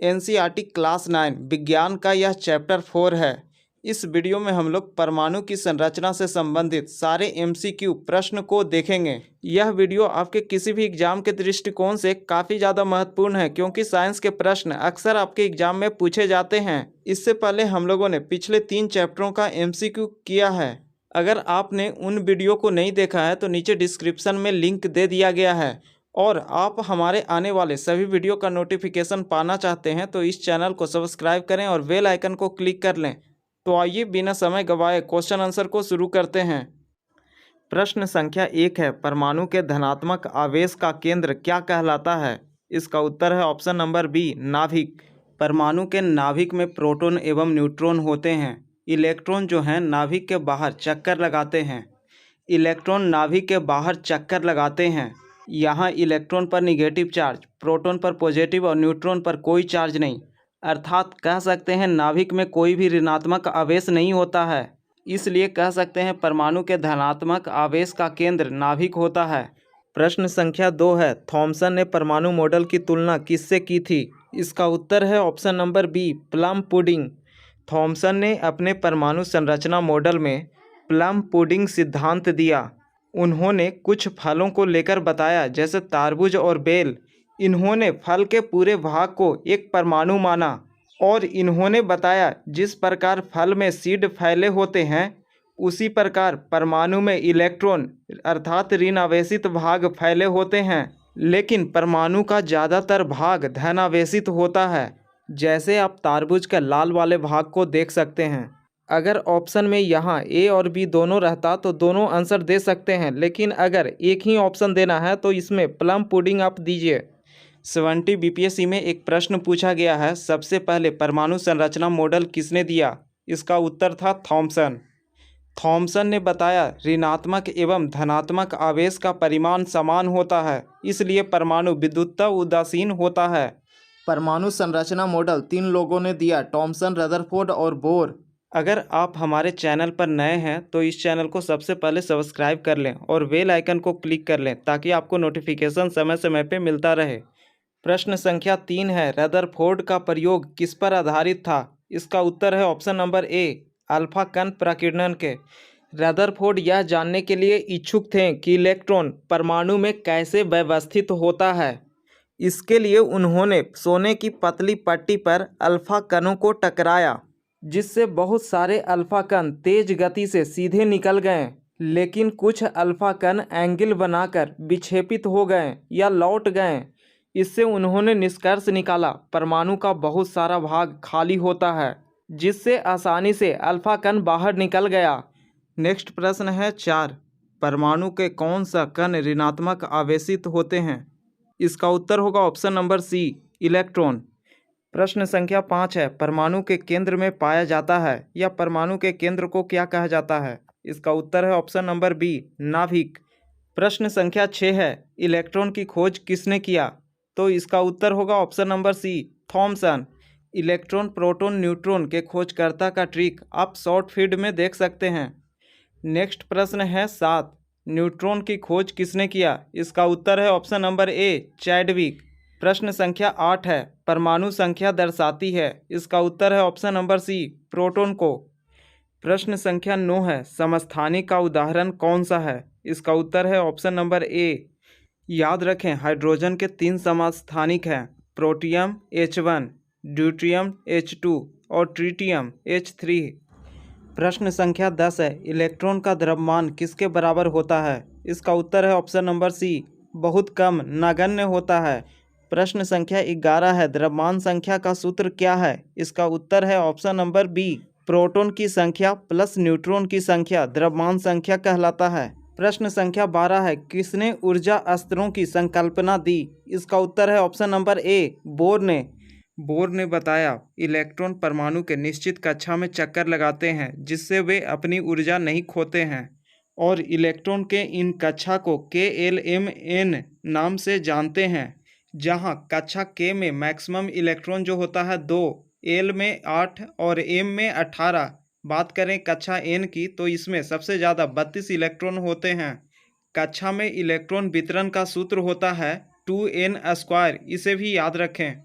NCERT class 9 विज्ञान का यह चैप्टर 4 है। इस वीडियो में हम लोग परमाणु की संरचना से संबंधित सारे एमसीक्यू प्रश्न को देखेंगे। यह वीडियो आपके किसी भी एग्जाम के दृष्टिकोण से काफ़ी ज़्यादा महत्वपूर्ण है, क्योंकि साइंस के प्रश्न अक्सर आपके एग्जाम में पूछे जाते हैं। इससे पहले हम लोगों ने पिछले 3 चैप्टरों का एमसीक्यू किया है। अगर आपने उन वीडियो को नहीं देखा है तो नीचे डिस्क्रिप्शन में लिंक दे दिया गया है। और आप हमारे आने वाले सभी वीडियो का नोटिफिकेशन पाना चाहते हैं तो इस चैनल को सब्सक्राइब करें और बेल आइकन को क्लिक कर लें। तो आइए बिना समय गंवाए क्वेश्चन आंसर को शुरू करते हैं। प्रश्न संख्या 1 है, परमाणु के धनात्मक आवेश का केंद्र क्या कहलाता है? इसका उत्तर है ऑप्शन नंबर बी, नाभिक। परमाणु के नाभिक में प्रोटॉन एवं न्यूट्रॉन होते हैं। इलेक्ट्रॉन जो हैं नाभिक के बाहर चक्कर लगाते हैं। इलेक्ट्रॉन नाभिक के बाहर चक्कर लगाते हैं। यहाँ इलेक्ट्रॉन पर निगेटिव चार्ज, प्रोटॉन पर पॉजिटिव और न्यूट्रॉन पर कोई चार्ज नहीं, अर्थात कह सकते हैं नाभिक में कोई भी ऋणात्मक आवेश नहीं होता है। इसलिए कह सकते हैं परमाणु के धनात्मक आवेश का केंद्र नाभिक होता है। प्रश्न संख्या 2 है, थॉमसन ने परमाणु मॉडल की तुलना किससे की थी? इसका उत्तर है option number B, plum pudding. Thomson ने अपने परमाणु संरचना मॉडल में प्लम पुडिंग सिद्धांत दिया। उन्होंने कुछ फलों को लेकर बताया, जैसे तरबूज और बेल। इन्होंने फल के पूरे भाग को एक परमाणु माना और इन्होंने बताया जिस प्रकार फल में सीड फैले होते हैं उसी प्रकार परमाणु में इलेक्ट्रॉन अर्थात ऋण आवेशित भाग फैले होते हैं, लेकिन परमाणु का ज़्यादातर भाग धन आवेशित होता है। जैसे आप तरबूज के लाल वाले भाग को देख सकते हैं। अगर ऑप्शन में यहाँ ए और बी दोनों रहता तो दोनों आंसर दे सकते हैं, लेकिन अगर एक ही ऑप्शन देना है तो इसमें प्लम पुडिंग आप दीजिए। 70 बीपीएससी में एक प्रश्न पूछा गया है, सबसे पहले परमाणु संरचना मॉडल किसने दिया? इसका उत्तर था थॉमसन। थॉमसन ने बताया ऋणात्मक एवं धनात्मक आवेश का परिमाण समान होता है, इसलिए परमाणु विद्युतः उदासीन होता है। परमाणु संरचना मॉडल 3 लोगों ने दिया, थॉमसन, रदरफोर्ड और बोर। अगर आप हमारे चैनल पर नए हैं तो इस चैनल को सबसे पहले सब्सक्राइब कर लें और बेल आइकन को क्लिक कर लें ताकि आपको नोटिफिकेशन समय समय पर मिलता रहे। प्रश्न संख्या 3 है, रदरफोर्ड का प्रयोग किस पर आधारित था? इसका उत्तर है ऑप्शन नंबर ए, अल्फा कण प्रकीर्णन के। रदरफोर्ड यह जानने के लिए इच्छुक थे कि इलेक्ट्रॉन परमाणु में कैसे व्यवस्थित होता है। इसके लिए उन्होंने सोने की पतली पट्टी पर अल्फा कणों को टकराया, जिससे बहुत सारे अल्फा कण तेज गति से सीधे निकल गए, लेकिन कुछ अल्फा कण एंगल बनाकर विक्षेपित हो गए या लौट गए। इससे उन्होंने निष्कर्ष निकाला परमाणु का बहुत सारा भाग खाली होता है, जिससे आसानी से अल्फा कण बाहर निकल गया। नेक्स्ट प्रश्न है 4, परमाणु के कौन सा कण ऋणात्मक आवेशित होते हैं? इसका उत्तर होगा ऑप्शन नंबर सी, इलेक्ट्रॉन। प्रश्न संख्या 5 है, परमाणु के केंद्र में पाया जाता है या परमाणु के केंद्र को क्या कहा जाता है? इसका उत्तर है ऑप्शन नंबर बी, नाभिक। प्रश्न संख्या 6 है, इलेक्ट्रॉन की खोज किसने किया? तो इसका उत्तर होगा option number C, Thomson. Electron, proton, neutron के खोजकर्ता का ट्रिक आप शॉर्ट फीड में देख सकते हैं। नेक्स्ट प्रश्न है 7, न्यूट्रॉन की खोज किसने किया? इसका उत्तर है ऑप्शन नंबर ए, चैडविक। प्रश्न संख्या 8 है, परमाणु संख्या दर्शाती है? इसका उत्तर है ऑप्शन नंबर सी, प्रोटॉन को। प्रश्न संख्या 9 है, समस्थानिक का उदाहरण कौन सा है? इसका उत्तर है ऑप्शन नंबर ए। याद रखें हाइड्रोजन के 3 समस्थानिक हैं, प्रोटियम H1, ड्यूट्रियम H2 और ट्रिटियम H3। प्रश्न संख्या 10 है, इलेक्ट्रॉन का द्रव्यमान किसके बराबर होता है? इसका उत्तर है ऑप्शन नंबर सी, बहुत कम, नगण्य होता है। प्रश्न संख्या 11 है, द्रव्यमान संख्या का सूत्र क्या है? इसका उत्तर है ऑप्शन नंबर बी, प्रोटॉन की संख्या प्लस न्यूट्रॉन की संख्या द्रव्यमान संख्या कहलाता है। प्रश्न संख्या 12 है, किसने ऊर्जा स्तरों की संकल्पना दी? इसका उत्तर है ऑप्शन नंबर ए, बोर ने। बोर ने बताया इलेक्ट्रॉन परमाणु के निश्चित कक्षा में चक्कर लगाते हैं, जिससे वे अपनी ऊर्जा नहीं खोते हैं, और इलेक्ट्रॉन के इन कक्षा को KLMN नाम से जानते हैं, जहां कक्षा K में मैक्सिमम इलेक्ट्रॉन जो होता है 2, L में 8 और M में 18। बात करें कक्षा N की तो इसमें सबसे ज़्यादा 32 इलेक्ट्रॉन होते हैं। कक्षा में इलेक्ट्रॉन वितरण का सूत्र होता है 2n², इसे भी याद रखें।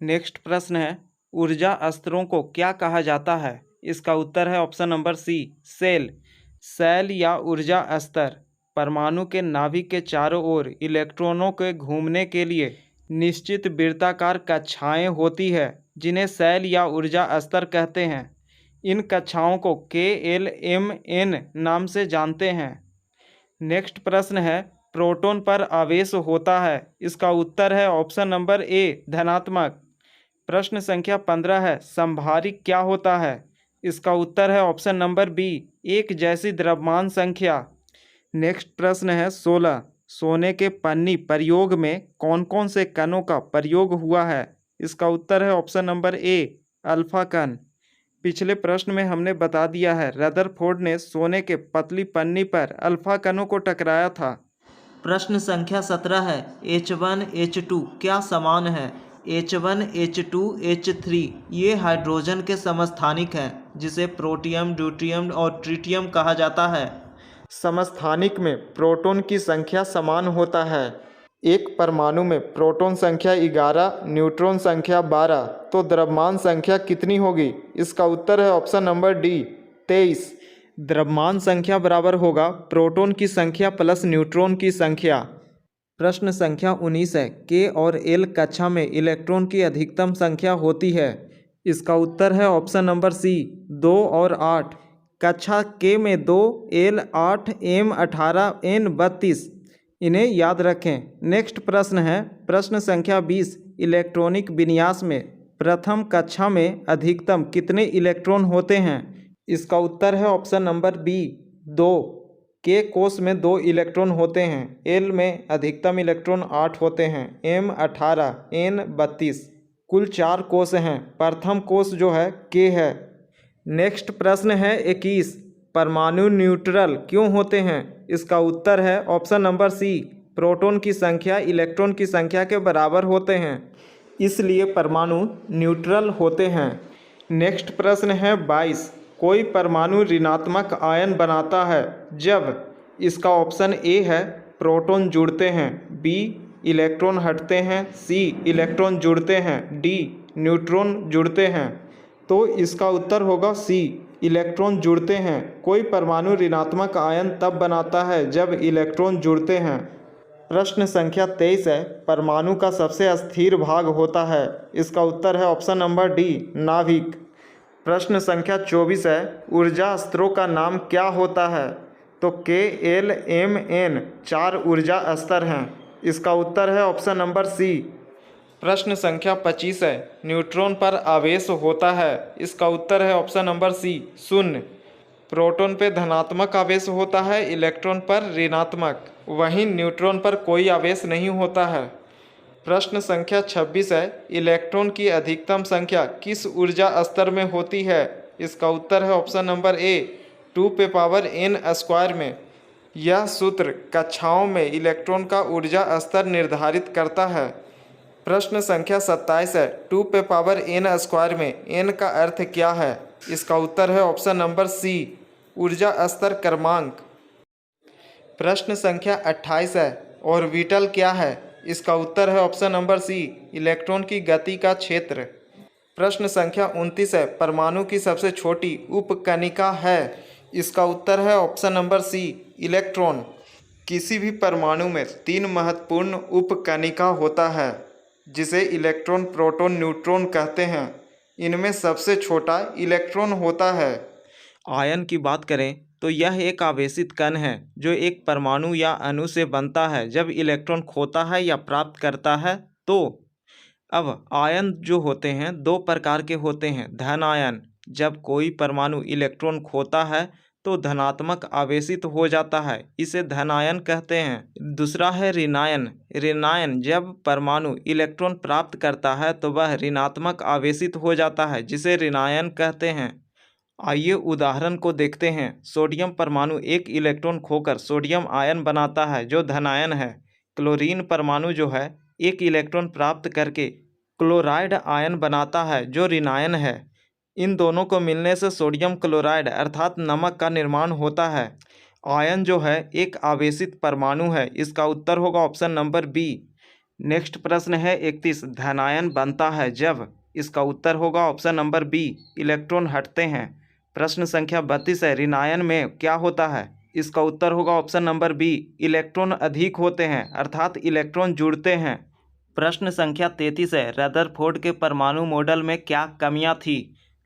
नेक्स्ट प्रश्न है, ऊर्जा स्तरों को क्या कहा जाता है? इसका उत्तर है option number C, cell. Cell या ऊर्जा स्तर परमाणु के नाभिक के चारों ओर इलेक्ट्रॉनों के घूमने के लिए निश्चित वृत्ताकार कक्षाएं होती है, जिन्हें सेल या ऊर्जा स्तर कहते हैं। इन कक्षाओं को KLMN नाम से जानते हैं। नेक्स्ट प्रश्न है, प्रोटॉन पर आवेश होता है? इसका उत्तर है ऑप्शन नंबर ए, धनात्मक। प्रश्न संख्या 15 है, संभारिक क्या होता है? इसका उत्तर है ऑप्शन नंबर बी, एक जैसी द्रव्यमान संख्या। नेक्स्ट प्रश्न है 16, सोने के पन्नी प्रयोग में कौन कौन से कणों का प्रयोग हुआ है? इसका उत्तर है ऑप्शन नंबर ए, अल्फा कण। पिछले प्रश्न में हमने बता दिया है, रदरफोर्ड ने सोने के पतली पन्नी पर अल्फा कणों को टकराया था। प्रश्न संख्या 17 है, H1 H2 क्या समान है? H1 H2 H3 ये हाइड्रोजन के समस्थानिक हैं, जिसे प्रोटियम, ड्यूटियम और ट्रिटियम कहा जाता है। समस्थानिक में प्रोटॉन की संख्या समान होता है। एक परमाणु में प्रोटॉन संख्या 11, न्यूट्रॉन संख्या 12, तो द्रव्यमान संख्या कितनी होगी? इसका उत्तर है ऑप्शन नंबर डी, 23। द्रव्यमान संख्या बराबर होगा प्रोटॉन की संख्या प्लस न्यूट्रॉन की संख्या। प्रश्न संख्या 19 है, के और एल कक्षा में इलेक्ट्रॉन की अधिकतम संख्या होती है? इसका उत्तर है ऑप्शन नंबर सी, 2 और 8। कक्षा के में 2, एल 8, एम 18, एन 32। इन्हें याद रखें। नेक्स्ट प्रश्न है, प्रश्न संख्या 20, इलेक्ट्रॉनिक विन्यास में प्रथम कक्षा में अधिकतम कितने इलेक्ट्रॉन होते हैं? इसका उत्तर है ऑप्शन नंबर बी, 2। के कोष में 2 इलेक्ट्रॉन होते हैं। एल में अधिकतम इलेक्ट्रॉन 8 होते हैं। M 18, N 32। कुल 4 कोष हैं। प्रथम कोष जो है के है। नेक्स्ट प्रश्न है 21, परमाणु न्यूट्रल क्यों होते हैं? इसका उत्तर है ऑप्शन नंबर सी, प्रोटॉन की संख्या इलेक्ट्रॉन की संख्या के बराबर होते हैं, इसलिए परमाणु न्यूट्रल होते हैं। नेक्स्ट प्रश्न है 22, कोई परमाणु ऋणात्मक आयन बनाता है जब? इसका ऑप्शन ए है, प्रोटॉन जुड़ते हैं, बी इलेक्ट्रॉन हटते हैं, सी इलेक्ट्रॉन जुड़ते हैं, डी न्यूट्रॉन जुड़ते हैं। तो इसका उत्तर होगा सी, इलेक्ट्रॉन जुड़ते हैं। कोई परमाणु ऋणात्मक आयन तब बनाता है जब इलेक्ट्रॉन जुड़ते हैं। प्रश्न संख्या 23 है, परमाणु का सबसे स्थिर भाग होता है? इसका उत्तर है ऑप्शन नंबर डी, नाभिक। प्रश्न संख्या 24 है, ऊर्जा स्तरों का नाम क्या होता है? तो KLMN 4 ऊर्जा स्तर हैं। इसका उत्तर है ऑप्शन नंबर सी। प्रश्न संख्या 25 है, न्यूट्रॉन पर आवेश होता है? इसका उत्तर है ऑप्शन नंबर सी, 0। प्रोटॉन पे धनात्मक आवेश होता है, इलेक्ट्रॉन पर ऋणात्मक। वहीं न्यूट्रॉन पर कोई आवेश नहीं होता है। प्रश्न संख्या 26 है, इलेक्ट्रॉन की अधिकतम संख्या किस ऊर्जा स्तर में होती है? इसका उत्तर है ऑप्शन नंबर ए, 2n² में। यह सूत्र कक्षाओं में इलेक्ट्रॉन का ऊर्जा स्तर निर्धारित करता है। प्रश्न संख्या 27 है, 2n² में n का अर्थ क्या है? इसका उत्तर है ऑप्शन नंबर सी, ऊर्जा स्तर क्रमांक। प्रश्न संख्या 28 है, ऑर्बिटल क्या है? इसका उत्तर है ऑप्शन नंबर सी, इलेक्ट्रॉन की गति का क्षेत्र। प्रश्न संख्या 29 है, परमाणु की सबसे छोटी उपकणिका है? इसका उत्तर है ऑप्शन नंबर सी, इलेक्ट्रॉन। किसी भी परमाणु में 3 महत्वपूर्ण उपकणिका होता है, जिसे इलेक्ट्रॉन, प्रोटॉन, न्यूट्रॉन कहते हैं। इनमें सबसे छोटा इलेक्ट्रॉन होता है। आयन की बात करें तो यह एक आवेशित कण है जो एक परमाणु या अणु से बनता है जब इलेक्ट्रॉन खोता है या प्राप्त करता है। तो अब आयन जो होते हैं 2 प्रकार के होते हैं। धन आयन, जब कोई परमाणु इलेक्ट्रॉन खोता है तो धनात्मक आवेशित हो जाता है, इसे धन आयन कहते हैं। दूसरा है ऋणायन। ऋणायन, जब परमाणु इलेक्ट्रॉन प्राप्त करता है तो वह ऋणात्मक आवेशित हो जाता है, जिसे ऋणायन कहते हैं। आइए उदाहरण को देखते हैं। सोडियम परमाणु एक इलेक्ट्रॉन खोकर सोडियम आयन बनाता है जो धनायन है। क्लोरीन परमाणु जो है एक इलेक्ट्रॉन प्राप्त करके क्लोराइड आयन बनाता है जो ऋणायन है। इन दोनों को मिलने से सोडियम क्लोराइड अर्थात नमक का निर्माण होता है। आयन जो है एक आवेशित परमाणु है। इसका उत्तर होगा ऑप्शन नंबर बी। नेक्स्ट प्रश्न है 31, धनायन बनता है जब। इसका उत्तर होगा ऑप्शन नंबर बी, इलेक्ट्रॉन हटते हैं। प्रश्न संख्या 32 है, ऋणायन में क्या होता है। इसका उत्तर होगा ऑप्शन नंबर बी, इलेक्ट्रॉन अधिक होते हैं अर्थात इलेक्ट्रॉन जुड़ते हैं। प्रश्न संख्या 33 है, रदरफोर्ड के परमाणु मॉडल में क्या कमियां थी।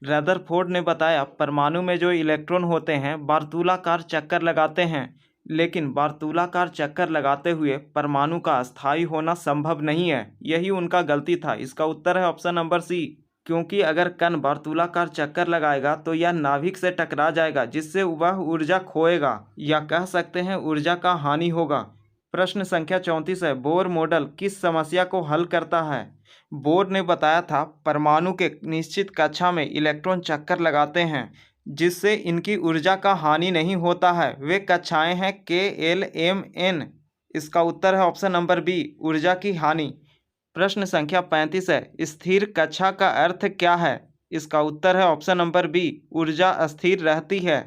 रदरफोर्ड ने बताया परमाणु में जो इलेक्ट्रॉन होते हैं वर्तुलाकार चक्कर लगाते हैं, लेकिन वर्तुलाकार चक्कर लगाते हुए परमाणु का अस्थायी होना संभव नहीं है। यही उनका गलती था। इसका उत्तर है ऑप्शन नंबर सी, क्योंकि अगर कण वर्तुलाकार चक्कर लगाएगा तो यह नाभिक से टकरा जाएगा, जिससे वह ऊर्जा खोएगा या कह सकते हैं ऊर्जा का हानि होगा। प्रश्न संख्या 34 है, बोर मॉडल किस समस्या को हल करता है। बोर ने बताया था परमाणु के निश्चित कक्षा में इलेक्ट्रॉन चक्कर लगाते हैं जिससे इनकी ऊर्जा का हानि नहीं होता है। वे कक्षाएं हैं KLMN। इसका उत्तर है ऑप्शन नंबर बी, ऊर्जा की हानि। प्रश्न संख्या 35 है, स्थिर कक्षा का अर्थ क्या है। इसका उत्तर है ऑप्शन नंबर बी, ऊर्जा अस्थिर रहती है।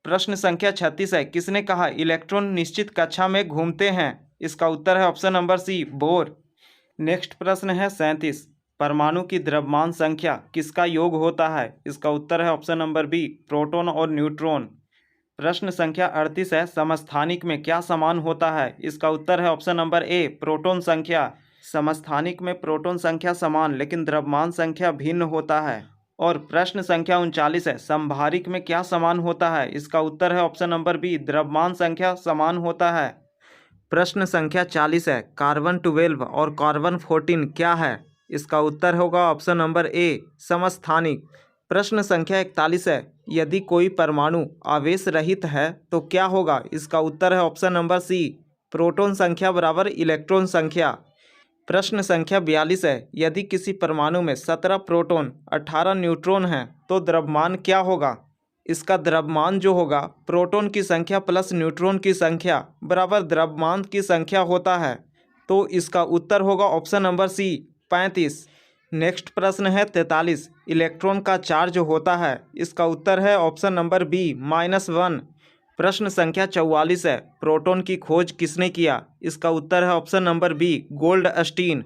प्रश्न संख्या 36 है, किसने कहा इलेक्ट्रॉन निश्चित कक्षा में घूमते हैं। इसका उत्तर है option number C, Bohr. Next प्रश्न है 37, परमाणु की द्रव्यमान संख्या किसका योग होता है। इसका उत्तर है ऑप्शन नंबर बी, प्रोटॉन और न्यूट्रॉन। प्रश्न संख्या 38 है, समस्थानिक में क्या समान होता है। इसका उत्तर है ऑप्शन नंबर ए, प्रोटॉन संख्या। समस्थानिक में प्रोटॉन संख्या समान लेकिन द्रव्यमान संख्या भिन्न होता है। और प्रश्न संख्या 39 है, समभारिक में क्या समान होता है। इसका उत्तर है ऑप्शन नंबर बी, द्रव्यमान संख्या समान होता है। प्रश्न संख्या 40 है, कार्बन 12 और कार्बन 14 क्या है। इसका उत्तर होगा ऑप्शन नंबर ए, समस्थानिक। प्रश्न संख्या 41 है, यदि कोई परमाणु आवेश रहित है तो क्या होगा। इसका उत्तर है ऑप्शन नंबर सी, प्रोटॉन संख्या बराबर इलेक्ट्रॉन संख्या। प्रश्न संख्या 42 है, यदि किसी परमाणु में 17 प्रोटॉन 18 न्यूट्रॉन हैं तो द्रव्यमान क्या होगा। इसका द्रव्यमान जो होगा प्रोटॉन की संख्या प्लस न्यूट्रॉन की संख्या बराबर द्रव्यमान की संख्या होता है। तो इसका उत्तर होगा ऑप्शन नंबर सी, 35। नेक्स्ट प्रश्न है 43, इलेक्ट्रॉन का चार्ज होता है। इसका उत्तर है ऑप्शन नंबर बी, -1। प्रश्न संख्या 44 है, प्रोटॉन की खोज किसने किया। इसका उत्तर है option number B, Goldstein.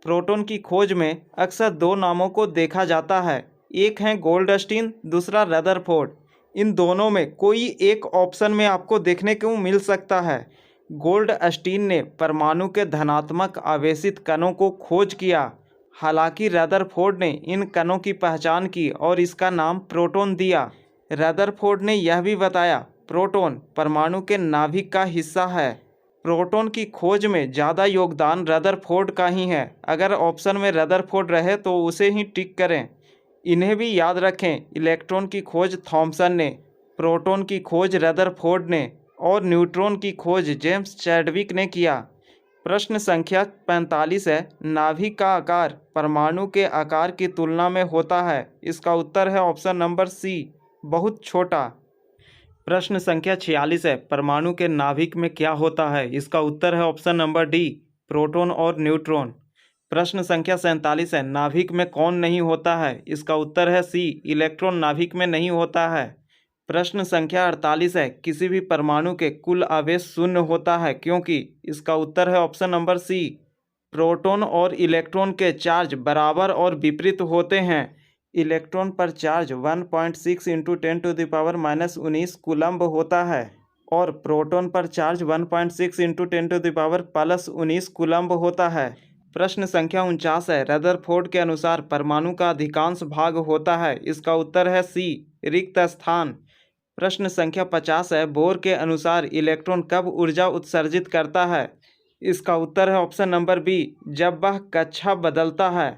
Proton की खोज में अक्सर दो नामों को देखा जाता है, एक है गोल्डस्टीन, दूसरा रदरफोर्ड। इन दोनों में कोई एक ऑप्शन में आपको देखने को मिल सकता है। गोल्डस्टीन ने परमाणु के धनात्मक आवेशित कणों को खोज किया, हालांकि रदरफोर्ड ने इन कणों की पहचान की और इसका नाम प्रोटॉन दिया। रदरफोर्ड ने यह भी बताया प्रोटॉन परमाणु के नाभिक का हिस्सा है। प्रोटॉन की खोज में ज़्यादा योगदान रदरफोर्ड का ही है। अगर ऑप्शन में रदरफोर्ड रहे तो उसे ही टिक करें। इन्हें भी याद रखें, इलेक्ट्रॉन की खोज थॉमसन ने, प्रोटॉन की खोज रदरफोर्ड ने और न्यूट्रॉन की खोज जेम्स चैडविक ने किया। प्रश्न संख्या 45 है, नाभिक का आकार परमाणु के आकार की तुलना में होता है। इसका उत्तर है ऑप्शन नंबर सी, बहुत छोटा। प्रश्न संख्या 46 है, परमाणु के नाभिक में क्या होता है। इसका उत्तर है ऑप्शन नंबर डी, प्रोटॉन और न्यूट्रॉन। प्रश्न संख्या 47 है, नाभिक में कौन नहीं होता है। इसका उत्तर है सी, इलेक्ट्रॉन नाभिक में नहीं होता है। प्रश्न संख्या 48 है, किसी भी परमाणु के कुल आवेश शून्य होता है क्योंकि। इसका उत्तर है ऑप्शन नंबर सी, प्रोटॉन और इलेक्ट्रॉन के चार्ज बराबर और विपरीत होते हैं। इलेक्ट्रॉन पर चार्ज 1.6 × 10⁻⁻19 कूलम्ब होता है और प्रोटॉन पर चार्ज 1.6 × 10⁻+19 कूलम्ब होता है। प्रश्न संख्या 49 है, रदरफोर्ड के अनुसार परमाणु का अधिकांश भाग होता है। इसका उत्तर है सी, रिक्त स्थान। प्रश्न संख्या 50 है, बोर के अनुसार इलेक्ट्रॉन कब ऊर्जा उत्सर्जित करता है। इसका उत्तर है ऑप्शन नंबर बी, जब वह कक्षा बदलता है।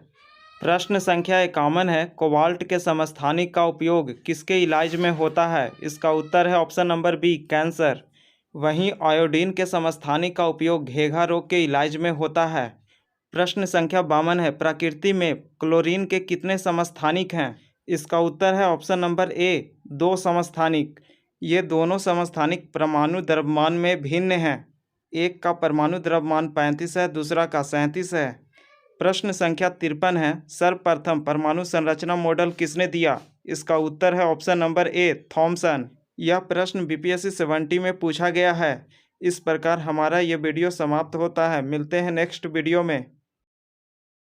प्रश्न संख्या 51 है, कोबाल्ट के समस्थानिक का उपयोग किसके इलाज में होता है। इसका उत्तर है ऑप्शन नंबर बी, कैंसर। वहीं आयोडीन के समस्थानिक का उपयोग घेघा रोग के इलाज में होता है। प्रश्न संख्या 52 है, प्रकृति में क्लोरीन के कितने समस्थानिक हैं। इसका उत्तर है ऑप्शन नंबर ए, 2 समस्थानिक। ये दोनों समस्थानिक परमाणु द्रव्यमान में भिन्न हैं। एक का परमाणु द्रव्यमान 35 है, दूसरा का 37 है। प्रश्न संख्या 53 है, सर्वप्रथम परमाणु संरचना मॉडल किसने दिया। इसका उत्तर है ऑप्शन नंबर ए, थॉमसन। यह प्रश्न BPSC 70 में पूछा गया है। इस प्रकार हमारा ये वीडियो समाप्त होता है। मिलते हैं नेक्स्ट वीडियो में।